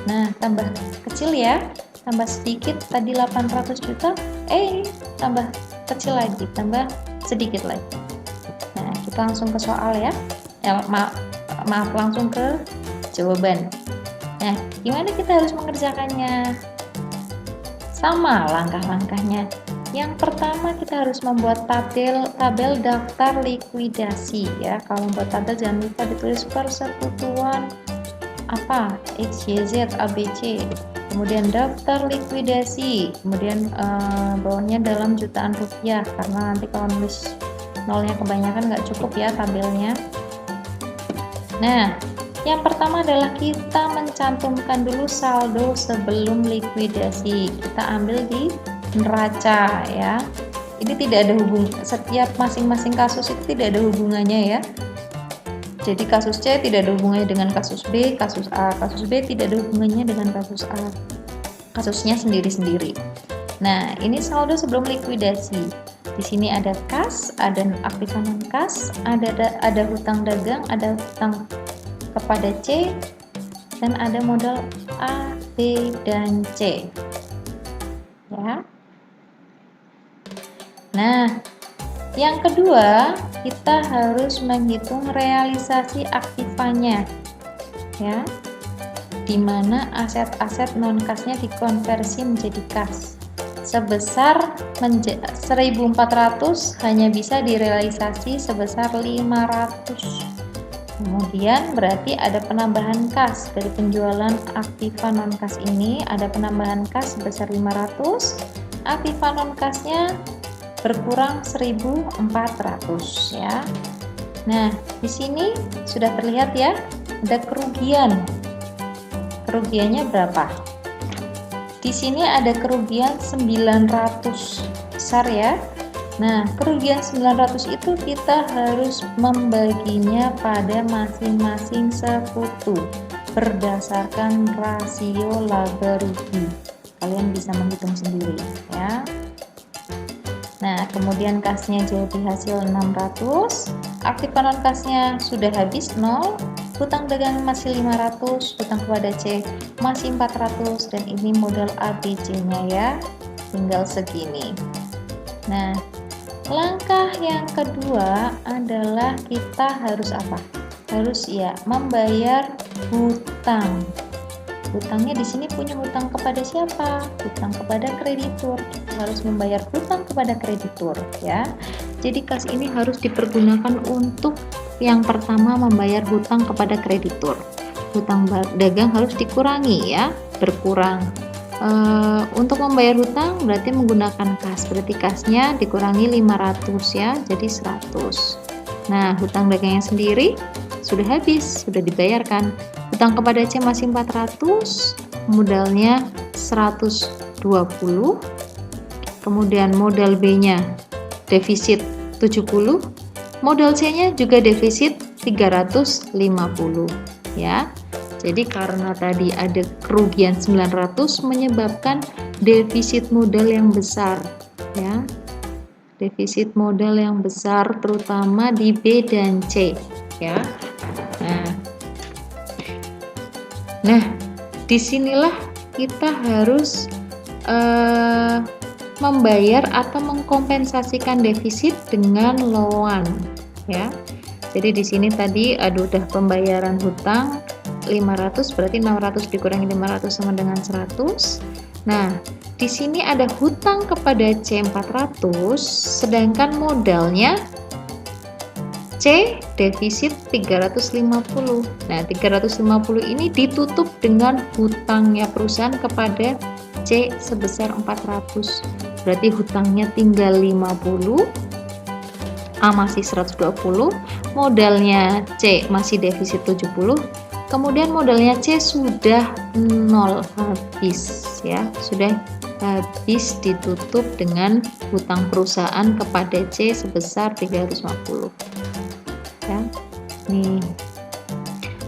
Nah, tambah kecil ya, tambah sedikit, tadi 800 juta, tambah kecil lagi, tambah sedikit lagi. Nah, kita langsung ke soal ya, maaf langsung ke jawaban. Nah, gimana kita harus mengerjakannya? Sama langkah-langkahnya. Yang pertama, kita harus membuat tabel daftar likuidasi ya. Kalau membuat tabel jangan lupa ditulis persekutuan X, Y, Z, A, B, C, kemudian daftar likuidasi, kemudian bawahnya dalam jutaan rupiah, karena nanti kalau nulis nolnya kebanyakan nggak cukup ya tabelnya. Nah, yang pertama adalah kita mencantumkan dulu saldo sebelum likuidasi. Kita ambil di neraca ya. Ini tidak ada setiap masing-masing kasus itu tidak ada hubungannya ya. Jadi kasus C tidak ada hubungannya dengan kasus B, kasus A, kasus B tidak ada hubungannya dengan kasus A. Kasusnya sendiri-sendiri. Nah, ini saldo sebelum likuidasi. Di sini ada kas, ada aktiva non-kas, ada hutang dagang, ada hutang kepada C, dan ada modal A, B, dan C. Ya. Nah, yang kedua, kita harus menghitung realisasi aktivanya, ya, di mana aset-aset non-kasnya dikonversi menjadi kas. Sebesar 1.400 hanya bisa direalisasi sebesar 500. Kemudian berarti ada penambahan kas dari penjualan aktiva non-kas ini, ada penambahan kas sebesar 500, aktiva non-kasnya berkurang 1.400 ya. Nah, di sini sudah terlihat ya, ada kerugian. Kerugiannya berapa? Di sini ada kerugian 900, besar ya. Nah, kerugian 900 itu kita harus membaginya pada masing-masing sekutu berdasarkan rasio laba rugi. Kalian bisa menghitung sendiri ya. Nah, kemudian kasnya jadi hasil 600, aktif non kasnya sudah habis 0, hutang dagang masih 500, hutang kepada C masih 400, dan ini modal ABC-nya ya, tinggal segini. Nah, langkah yang kedua adalah kita harus apa? Harus ya membayar hutang. Hutangnya di sini punya hutang kepada siapa? Hutang kepada kreditur. Kita harus membayar hutang kepada kreditur ya. Jadi kas ini harus dipergunakan untuk yang pertama membayar hutang kepada kreditur. Hutang dagang harus dikurangi ya, berkurang. Untuk membayar hutang berarti menggunakan kas, berarti kasnya dikurangi 500 ya, jadi 100. Nah, hutang dagangnya sendiri sudah habis, sudah dibayarkan. Hutang kepada C masih 400, modalnya 120. Kemudian modal B-nya defisit 70, modal C-nya juga defisit 350 ya. Jadi karena tadi ada kerugian 900 menyebabkan defisit modal yang besar ya. Defisit modal yang besar terutama di B dan C ya. Nah, disinilah kita harus membayar atau mengkompensasikan defisit dengan loan ya. Jadi di sini tadi ada udah pembayaran hutang 500, berarti 600 dikurangi 500 sama dengan 100. Nah, di sini ada hutang kepada C 400, sedangkan modalnya C defisit 350. Nah, 350 ini ditutup dengan hutangnya perusahaan kepada C sebesar 400. Berarti hutangnya tinggal 50, A masih 120, modalnya C masih defisit 70. Kemudian modalnya C sudah 0 habis ya, sudah habis ditutup dengan hutang perusahaan kepada C sebesar 350 ya. Nih.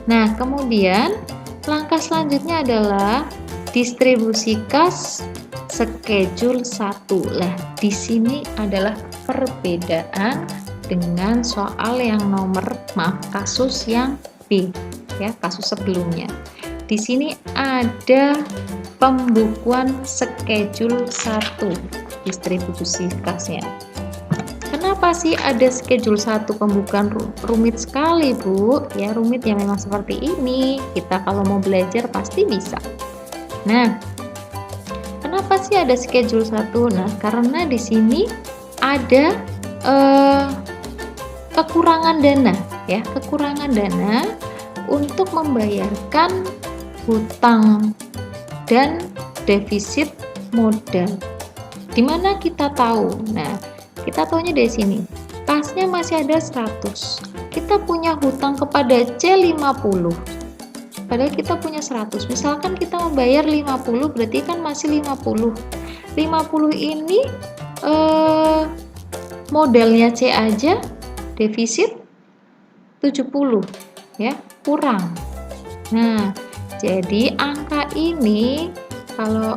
Nah, kemudian langkah selanjutnya adalah distribusi kas schedule 1. Lah, di sini adalah perbedaan dengan soal yang kasus yang B ya, kasus sebelumnya. Di sini ada pembukuan schedule 1 distribusi kasnya. Kenapa sih ada schedule 1 pembukuan? Rumit sekali, Bu. Ya, rumit ya, memang seperti ini. Kita kalau mau belajar pasti bisa. Nah, kenapa sih ada schedule 1? Nah, karena di sini ada kekurangan dana ya, kekurangan dana untuk membayarkan hutang dan defisit modal. Dimana kita tahu? Nah, kita tahunya dari sini. Kasnya masih ada 100. Kita punya hutang kepada C 50. Padahal kita punya 100. Misalkan kita membayar 50, berarti kan masih 50. 50 ini modalnya C aja defisit 70 ya, kurang. Nah, jadi angka ini kalau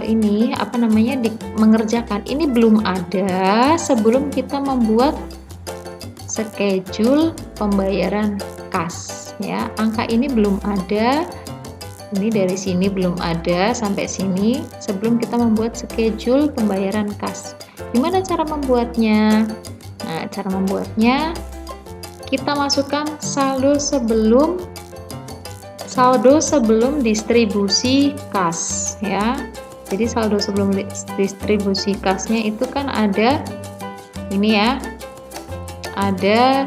ini apa namanya mengerjakan ini belum ada sebelum kita membuat schedule pembayaran kas ya. Angka ini belum ada. Ini dari sini belum ada sampai sini sebelum kita membuat schedule pembayaran kas. Gimana cara membuatnya? Nah, cara membuatnya kita masukkan saldo sebelum distribusi kas ya. Jadi saldo sebelum distribusi kasnya itu kan ada ini ya. Ada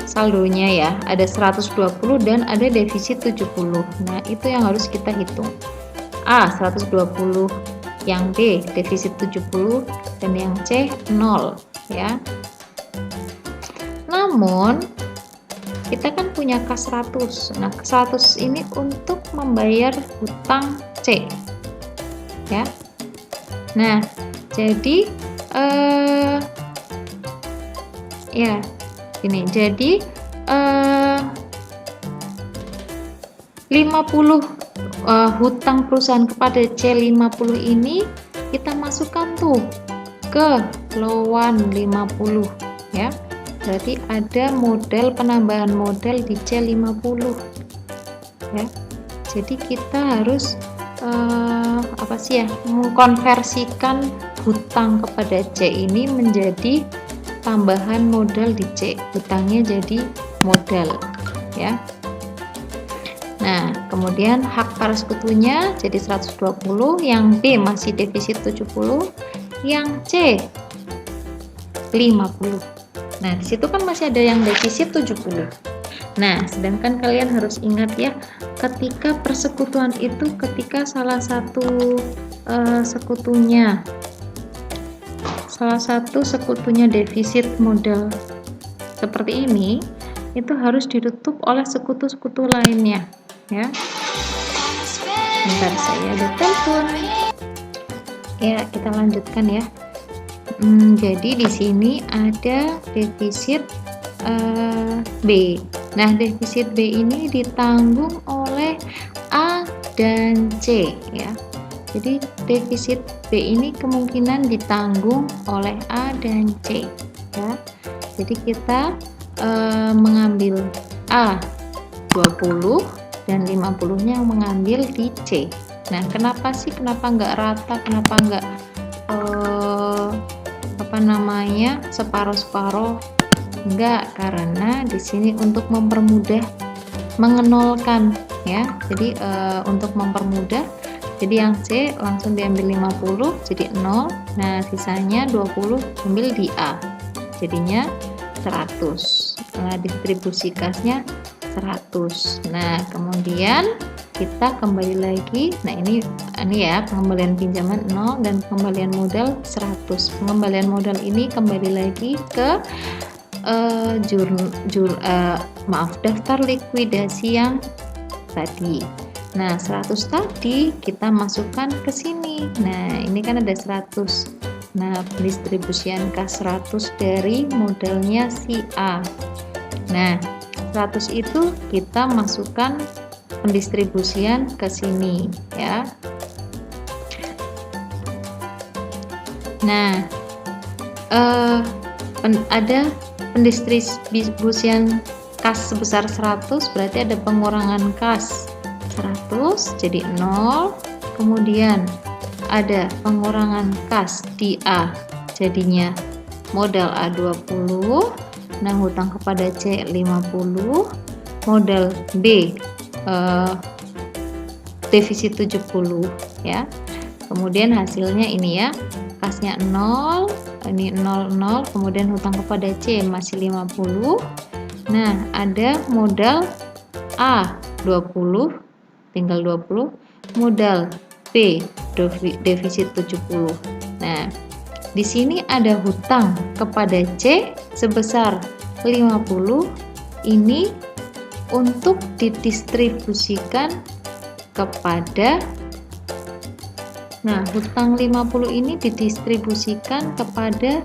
saldonya ya, ada 120 dan ada defisit 70. Nah, itu yang harus kita hitung. A 120, yang B defisit 70 dan yang C 0 ya. Namun kita kan punya kas 100. Nah, 100 ini untuk membayar hutang C. Ya. Nah, jadi ya ini jadi 50 hutang perusahaan kepada C 50 ini kita masukkan tuh ke loan 50 ya. Berarti ada modal, penambahan modal di C50 ya. Jadi kita harus mengkonversikan hutang kepada C ini menjadi tambahan modal di C, hutangnya jadi modal ya. Nah, kemudian hak para sekutunya jadi 120, yang B masih defisit 70, yang C 50. Nah, di situ kan masih ada yang defisit 70. Nah, sedangkan kalian harus ingat ya, ketika persekutuan itu ketika salah satu sekutunya defisit modal seperti ini, itu harus ditutup oleh sekutu-sekutu lainnya ya. Bentar, saya ada telepon. Ya, kita lanjutkan ya. Jadi di sini ada defisit B. Nah, defisit B ini ditanggung oleh A dan C ya. Jadi defisit B ini kemungkinan ditanggung oleh A dan C ya. Jadi kita mengambil A 20 dan 50-nya mengambil di C. Nah, kenapa nggak rata, kenapa nggak separuh-separuh? Enggak, karena di sini untuk mempermudah mengenolkan ya. Jadi untuk mempermudah, jadi yang C langsung diambil 50 jadi 0. Nah, sisanya 20 ambil di A. Jadinya 100. Nah, distribusi kasnya 100. Nah, kemudian kita kembali lagi. Nah, ini ya, pengembalian pinjaman 0 dan pengembalian modal 100. Pengembalian modal ini kembali lagi ke daftar likuidasi yang tadi. Nah, 100 tadi kita masukkan ke sini. Nah, ini kan ada 100. Nah, pendistribusian kas 100 dari modalnya si A. Nah, 100 itu kita masukkan pendistribusian ke sini ya. Nah, ada pendistribusian kas sebesar 100, berarti ada pengurangan kas 100 jadi 0. Kemudian ada pengurangan kas di A, jadinya modal A 20. Nah, hutang kepada C 50, modal B defisit 70 ya. Kemudian hasilnya ini ya, kasnya 0, ini 00, kemudian hutang kepada C masih 50. Nah, ada modal A 20, tinggal 20, modal B defisit 70. Nah, di sini ada hutang kepada C sebesar 50, ini untuk didistribusikan kepada, nah, hutang 50 ini didistribusikan kepada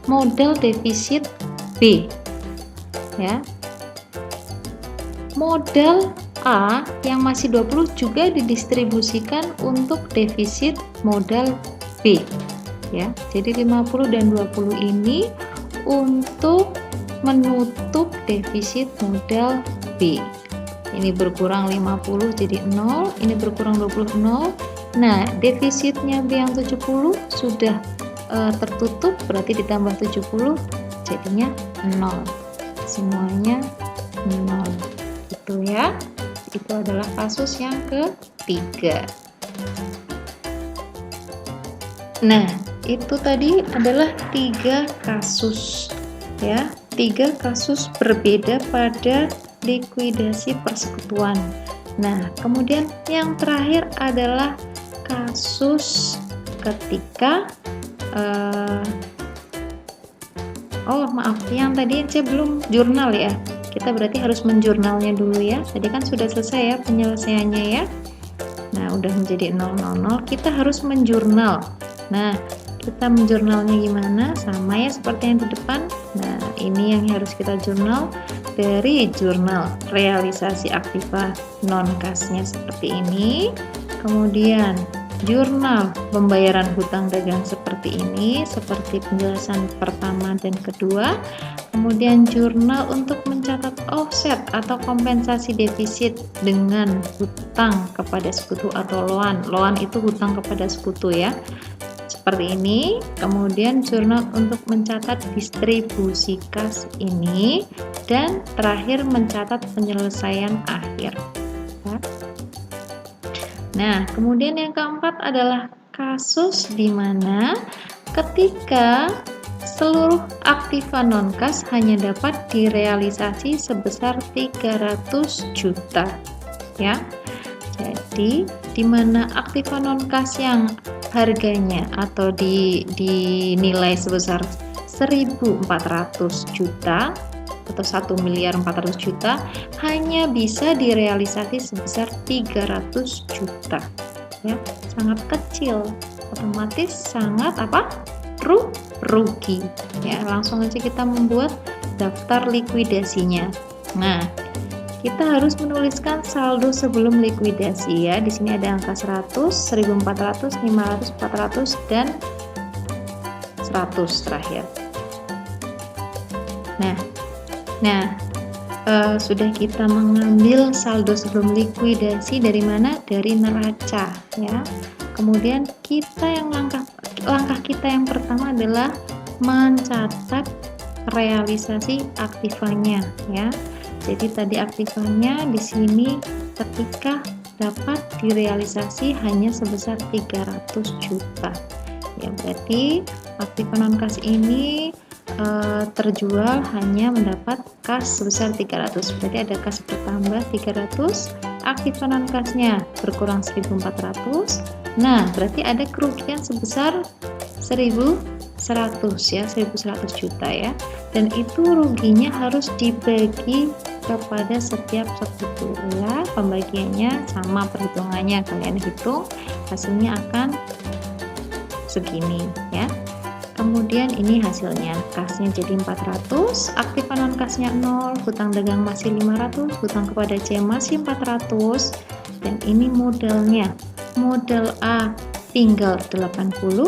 modal defisit B ya. Modal A yang masih 20 juga didistribusikan untuk defisit modal B ya. Jadi 50 dan 20 ini untuk menutup defisit modal B. Ini berkurang 50 jadi 0, ini berkurang 20 0. Nah, defisitnya B yang 70 sudah tertutup, berarti ditambah 70 jadinya 0. Semuanya 0. Itu ya. Itu adalah kasus yang ketiga. Nah, itu tadi adalah 3 kasus ya. 3 kasus berbeda pada likuidasi persekutuan. Nah, kemudian yang terakhir adalah kasus ketika yang tadi saya belum jurnal ya. Kita berarti harus menjurnalnya dulu ya. Tadi kan sudah selesai ya penyelesaiannya ya. Nah, udah menjadi 000, kita harus menjurnal. Nah, kita menjurnalnya gimana? Sama ya seperti yang di depan. Nah, ini yang harus kita jurnal dari jurnal realisasi aktiva non-kasnya seperti ini. Kemudian jurnal pembayaran hutang dagang seperti ini, seperti penjelasan pertama dan kedua. Kemudian jurnal untuk mencatat offset atau kompensasi defisit dengan hutang kepada sekutu atau loan. Loan itu hutang kepada sekutu ya. Seperti ini. Kemudian jurnal untuk mencatat distribusi kas ini, dan terakhir mencatat penyelesaian akhir. Nah, kemudian yang keempat adalah kasus di mana ketika seluruh aktiva non-kas hanya dapat direalisasi sebesar 300 juta ya. Jadi di mana aktiva non-kas yang harganya atau dinilai sebesar 1.400 juta atau 1.400.000.000 hanya bisa direalisasi sebesar 300 juta ya, sangat kecil, otomatis sangat rugi ya. Langsung aja kita membuat daftar likuidasinya. Nah, kita harus menuliskan saldo sebelum likuidasi ya. Di sini ada angka 100, 1.400, 500, 400 dan 100 terakhir. Nah, sudah kita mengambil saldo sebelum likuidasi dari mana? Dari neraca ya. Kemudian langkah kita yang pertama adalah mencatat realisasi aktivanya ya. Jadi tadi aktivanya di sini ketika dapat direalisasi hanya sebesar 300 juta. Ya, berarti aktiva non-kas ini terjual hanya mendapat kas sebesar 300. Berarti ada kas bertambah 300, aktiva non-kasnya berkurang 1.400. Nah, berarti ada kerugian sebesar 1.100 ya, 1.100 juta ya. Dan itu ruginya harus dibagi kepada setiap sekutu ya. Pembagiannya sama, perhitungannya kalian hitung, hasilnya akan segini ya. Kemudian ini hasilnya, kasnya jadi 400, aktiva non kasnya 0, hutang dagang masih 500, hutang kepada C masih 400, dan ini modelnya. Model A tinggal 80,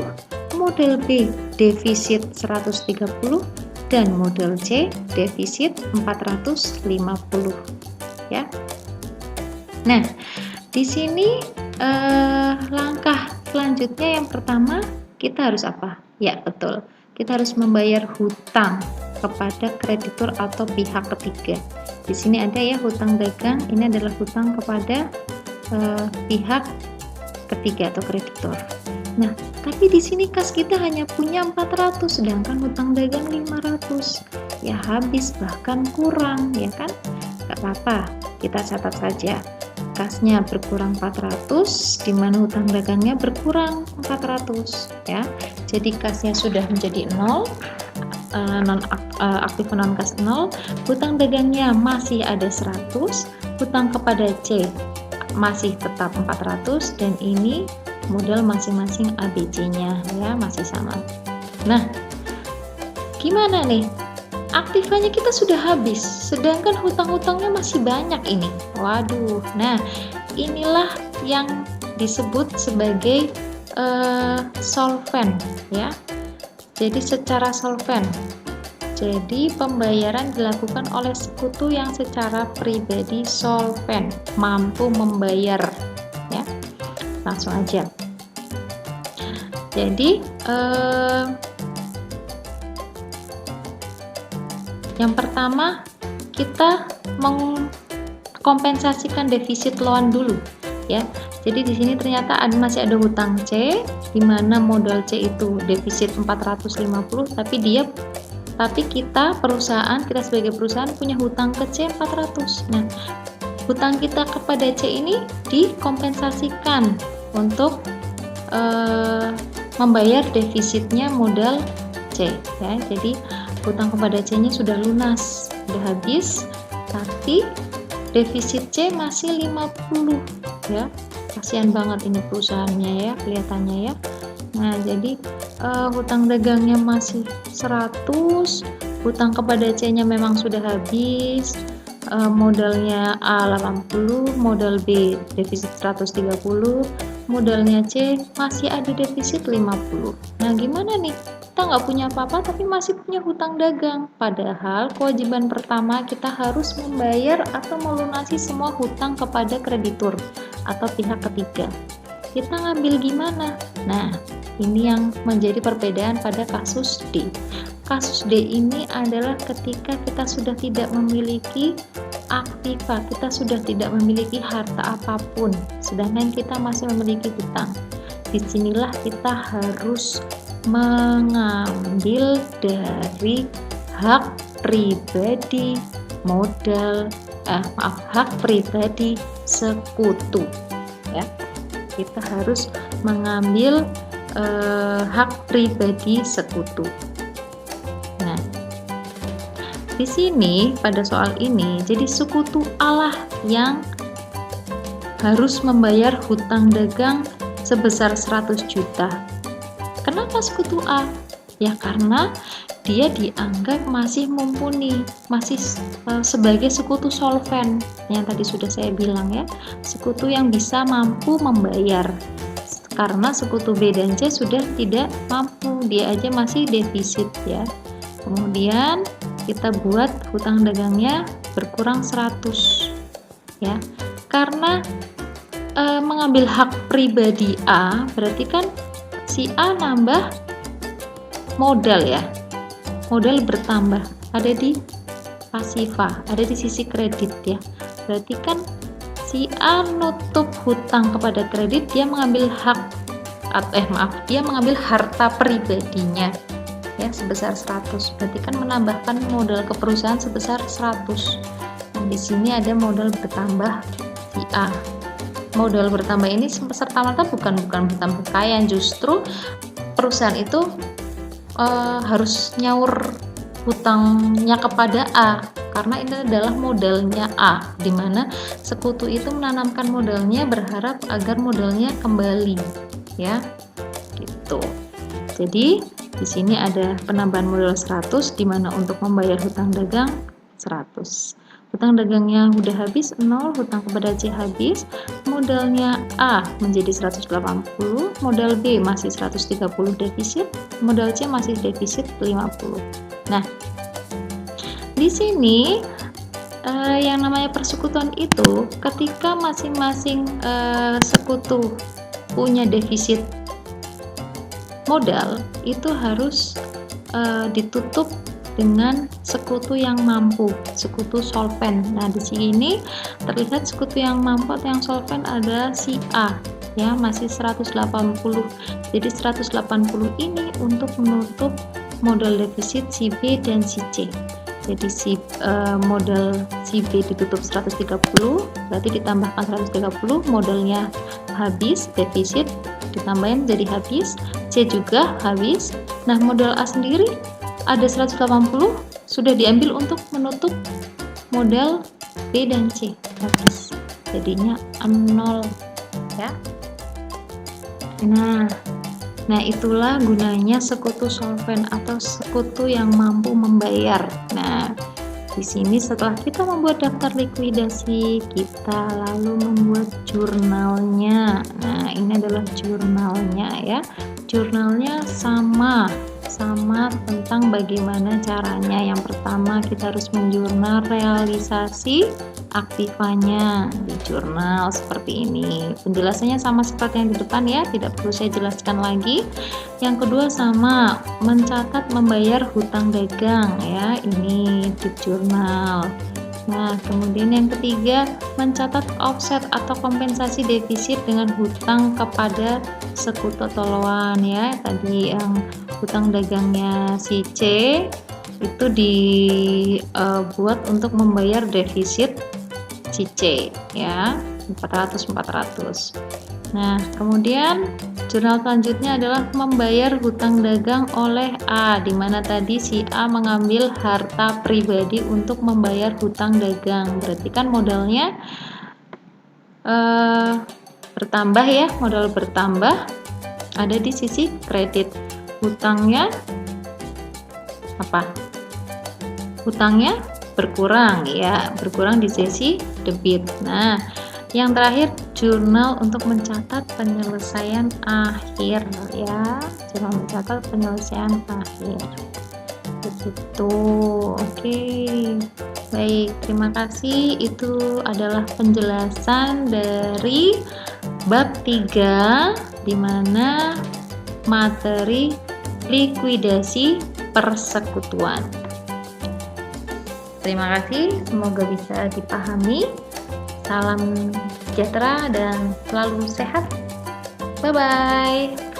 model B defisit 130, dan model C defisit 450 ya. Nah, di sini langkah selanjutnya yang pertama kita harus apa? Ya, betul. Kita harus membayar hutang kepada kreditur atau pihak ketiga. Di sini ada ya hutang dagang, ini adalah hutang kepada pihak ketiga atau kreditur. Nah, tapi di sini kas kita hanya punya 400, sedangkan hutang dagang 500. Ya habis, bahkan kurang, ya kan? Gak apa-apa, kita catat saja. Kasnya berkurang 400, di mana hutang dagangnya berkurang 400 ya. Jadi kasnya sudah menjadi 0, aktiva non kas 0, hutang dagangnya masih ada 100, hutang kepada C masih tetap 400, dan ini model masing-masing ABC-nya ya, masih sama. Nah, gimana nih? Aktivanya kita sudah habis, sedangkan hutang-hutangnya masih banyak ini. Waduh, nah inilah yang disebut sebagai solven ya. Jadi secara solven. Jadi pembayaran dilakukan oleh sekutu yang secara pribadi solven, mampu membayar ya. Langsung aja. Jadi yang pertama, kita mengkompensasikan defisit loan dulu, ya. Jadi di sini ternyata masih ada hutang C, di mana modal C itu defisit 450, tapi kita sebagai perusahaan punya hutang ke C 400. Nah, hutang kita kepada C ini dikompensasikan untuk membayar defisitnya modal C, ya. Jadi hutang kepada C-nya sudah lunas, sudah habis, tapi defisit C masih 50 ya. Kasihan banget ini perusahaannya ya, kelihatannya ya. Nah, jadi hutang dagangnya masih 100, hutang kepada C-nya memang sudah habis, modalnya A 80, modal B defisit 130, modalnya C masih ada defisit 50. Nah, gimana nih? Kita nggak punya apa-apa tapi masih punya hutang dagang. Padahal kewajiban pertama kita harus membayar atau melunasi semua hutang kepada kreditur atau pihak ketiga. Kita ngambil gimana? Nah, ini yang menjadi perbedaan pada kasus D. Kasus D ini adalah ketika kita sudah tidak memiliki aktiva, kita sudah tidak memiliki harta apapun, sedangkan kita masih memiliki hutang. Disinilah kita harus mengambil dari hak pribadi hak pribadi sekutu, ya. Kita harus mengambil hak pribadi sekutu. Nah, di sini pada soal ini, jadi sekutu Allah yang harus membayar hutang dagang sebesar 100 juta. Kenapa sekutu A? Ya karena dia dianggap masih mumpuni, masih sebagai sekutu solven yang tadi sudah saya bilang ya, sekutu yang bisa mampu membayar. Karena sekutu B dan C sudah tidak mampu, dia aja masih defisit ya. Kemudian kita buat hutang dagangnya berkurang 100 ya. Karena mengambil hak pribadi A, berarti kan si A nambah modal ya, modal bertambah, ada di pasifa, ada di sisi kredit ya. Berarti kan si A nutup hutang kepada kredit, dia mengambil dia mengambil harta pribadinya ya sebesar 100, berarti kan menambahkan modal ke perusahaan sebesar 100. Nah, di sini ada modal bertambah si A. Modal bertambah ini serta-merta bukan bertambah kekayaan, justru perusahaan itu harus nyaur hutangnya kepada A karena ini adalah modalnya A, dimana sekutu itu menanamkan modalnya berharap agar modalnya kembali ya gitu. Jadi di sini ada penambahan modal 100, dimana untuk membayar hutang dagang 100. Hutang dagangnya udah habis 0, hutang kepada C habis, modalnya A menjadi 180, modal B masih 130 defisit, modal C masih defisit 50. Nah, di sini yang namanya persekutuan itu ketika masing-masing sekutu punya defisit modal, itu harus ditutup dengan sekutu yang mampu, sekutu solven. Nah, di sini terlihat sekutu yang mampu atau yang solven adalah si A ya, masih 180. Jadi 180 ini untuk menutup modal defisit si B dan si C. Jadi modal si B ditutup 130, berarti ditambahkan 130, modalnya habis, defisit ditambahin jadi habis, C juga habis. Nah, modal A sendiri ada 180 sudah diambil untuk menutup modal B dan C habis, jadinya 0 ya. Nah itulah gunanya sekutu solven atau sekutu yang mampu membayar. Nah, di sini setelah kita membuat daftar likuidasi, kita lalu membuat jurnalnya. Nah, ini adalah jurnalnya ya. Jurnalnya sama tentang bagaimana caranya. Yang pertama kita harus menjurnal realisasi aktivanya di jurnal seperti ini. Penjelasannya sama seperti yang di depan ya, tidak perlu saya jelaskan lagi. Yang kedua sama mencatat membayar hutang dagang ya, ini di jurnal. Nah, kemudian yang ketiga mencatat offset atau kompensasi defisit dengan hutang kepada sekutu atau lawan ya. Tadi yang hutang dagangnya si C itu dibuat untuk membayar defisit si C ya, 400. Nah, kemudian jurnal selanjutnya adalah membayar hutang dagang oleh A, di mana tadi si A mengambil harta pribadi untuk membayar hutang dagang. Berarti kan modalnya bertambah ya, modal bertambah ada di sisi kredit. hutangnya apa? Hutangnya berkurang ya, berkurang di sesi debit. Nah, yang terakhir jurnal untuk mencatat penyelesaian akhir ya, jurnal mencatat penyelesaian akhir. Begitu. Oke. Baik, terima kasih. Itu adalah penjelasan dari bab 3 di mana materi likuidasi persekutuan. Terima kasih, semoga bisa dipahami. Salam sejahtera dan selalu sehat. Bye-bye.